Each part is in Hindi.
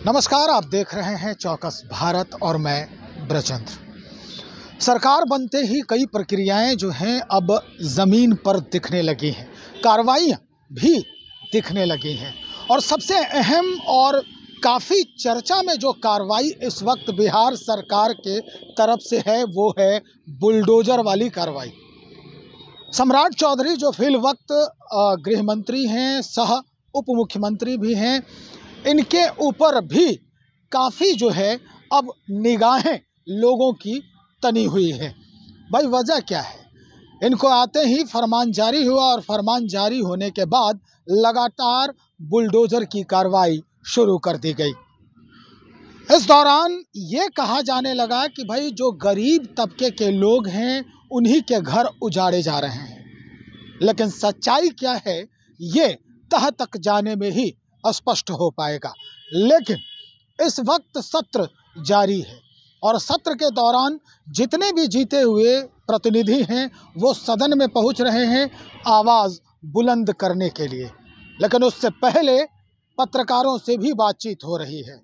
नमस्कार, आप देख रहे हैं चौकस भारत और मैं ब्रजेंद्र। सरकार बनते ही कई प्रक्रियाएं जो हैं अब ज़मीन पर दिखने लगी हैं, कार्रवाइयाँ भी दिखने लगी हैं। और सबसे अहम और काफ़ी चर्चा में जो कार्रवाई इस वक्त बिहार सरकार के तरफ से है वो है बुलडोज़र वाली कार्रवाई। सम्राट चौधरी जो फिल वक्त गृह मंत्री हैं, सह उप मुख्यमंत्री भी हैं, इनके ऊपर भी काफ़ी जो है अब निगाहें लोगों की तनी हुई है। भाई वजह क्या है? इनको आते ही फरमान जारी हुआ और फरमान जारी होने के बाद लगातार बुलडोज़र की कार्रवाई शुरू कर दी गई। इस दौरान ये कहा जाने लगा कि भाई जो गरीब तबके के लोग हैं उन्हीं के घर उजाड़े जा रहे हैं, लेकिन सच्चाई क्या है ये तह तक जाने में ही स्पष्ट हो पाएगा। लेकिन इस वक्त सत्र जारी है और सत्र के दौरान जितने भी जीते हुए प्रतिनिधि हैं वो सदन में पहुंच रहे हैं आवाज़ बुलंद करने के लिए, लेकिन उससे पहले पत्रकारों से भी बातचीत हो रही है।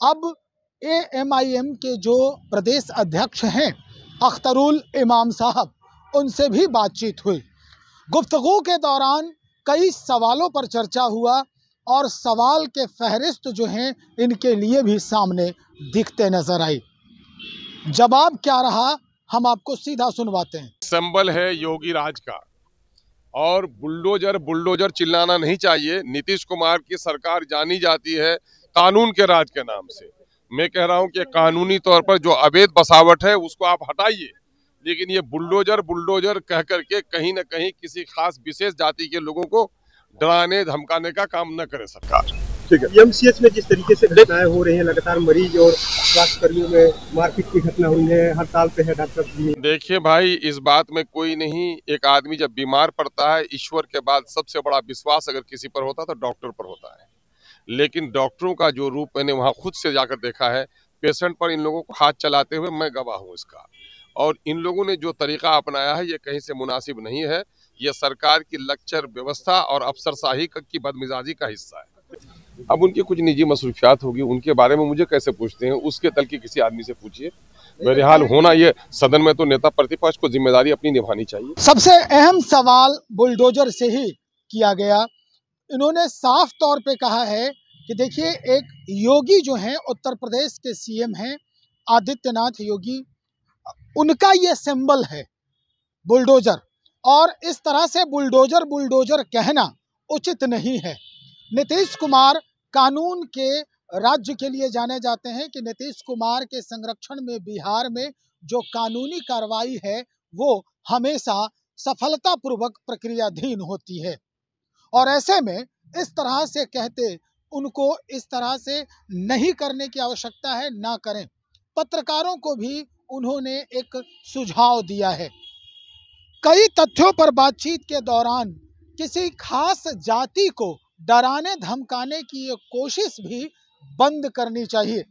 अब AMIM के जो प्रदेश अध्यक्ष हैं अख्तरुल इमाम साहब, उनसे भी बातचीत हुई। गुफ्तगू के दौरान कई सवालों पर चर्चा हुआ और सवाल के फहरिस्त जो हैं इनके लिए भी सामने दिखते नजर आई। जवाब क्या रहा हम आपको सीधा सुनवाते हैं। संबल है योगी राज का और बुलडोजर चिल्लाना नहीं चाहिए। नीतीश कुमार की सरकार जानी जाती है कानून के राज के नाम से। मैं कह रहा हूं कि कानूनी तौर पर जो अवैध बसावट है उसको आप हटाइए, लेकिन ये बुलडोजर कह करके कहीं न कहीं किसी खास विशेष जाति के लोगों को डराने धमकाने का काम न करे सरकार। ठीक है। एमसीएच में जिस तरीके से घटनाएं हो रही हैं, लगातार मरीज और स्वास्थ्य कर्मियों में मारपीट की घटना हुई है, हड़ताल पे है डॉक्टर भी। देखिए भाई, इस बात में कोई नहीं। एक आदमी जब बीमार पड़ता है, ईश्वर के बाद सबसे बड़ा विश्वास अगर किसी पर होता तो डॉक्टर पर होता है। लेकिन डॉक्टरों का जो रूप मैंने वहां खुद से जाकर देखा है, पेशेंट पर इन लोगों को हाथ चलाते हुए मैं गवाह हूँ इसका। और इन लोगों ने जो तरीका अपनाया है ये कहीं से मुनासिब नहीं है। ये सरकार की लेक्चर व्यवस्था और अफसरशाही की बदमिजाजी का हिस्सा है। अब उनकी कुछ निजी मसरूफियात होगी, उनके बारे में मुझे कैसे पूछते हैं? उसके तल के किसी आदमी से पूछिए। बहरहाल होना ये सदन में तो नेता प्रतिपक्ष को जिम्मेदारी अपनी निभानी चाहिए। सबसे अहम सवाल बुलडोजर से ही किया गया। इन्होंने साफ तौर पे कहा है कि देखिए, एक योगी जो हैं उत्तर प्रदेश के CM हैं आदित्यनाथ योगी, उनका ये सिंबल है बुलडोजर, और इस तरह से बुलडोजर कहना उचित नहीं है। नीतीश कुमार कानून के राज्य के लिए जाने जाते हैं कि नीतीश कुमार के संरक्षण में बिहार में जो कानूनी कार्रवाई है वो हमेशा सफलतापूर्वक प्रक्रियाधीन होती है, और ऐसे में इस तरह से कहते उनको इस तरह से नहीं करने की आवश्यकता है, ना करें। पत्रकारों को भी उन्होंने एक सुझाव दिया है। कई तथ्यों पर बातचीत के दौरान किसी खास जाति को डराने धमकाने की ये कोशिश भी बंद करनी चाहिए।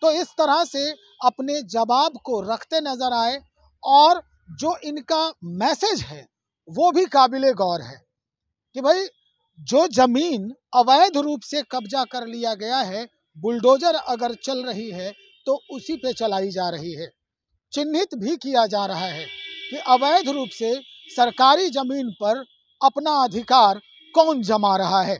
तो इस तरह से अपने जवाब को रखते नजर आए, और जो इनका मैसेज है वो भी काबिले गौर है कि भाई जो जमीन अवैध रूप से कब्जा कर लिया गया है, बुलडोजर अगर चल रही है तो उसी पे चलाई जा रही है। चिन्हित भी किया जा रहा है कि अवैध रूप से सरकारी जमीन पर अपना अधिकार कौन जमा रहा है।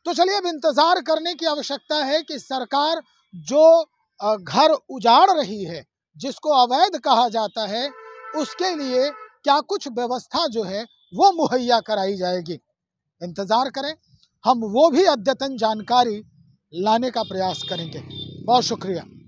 तो चलिए, अब इंतजार करने की आवश्यकता है कि सरकार जो घर उजाड़ रही है, जिसको अवैध कहा जाता है, उसके लिए क्या कुछ व्यवस्था जो है वो मुहैया कराई जाएगी। इंतजार करें, हम वो भी अद्यतन जानकारी लाने का प्रयास करेंगे। बहुत शुक्रिया।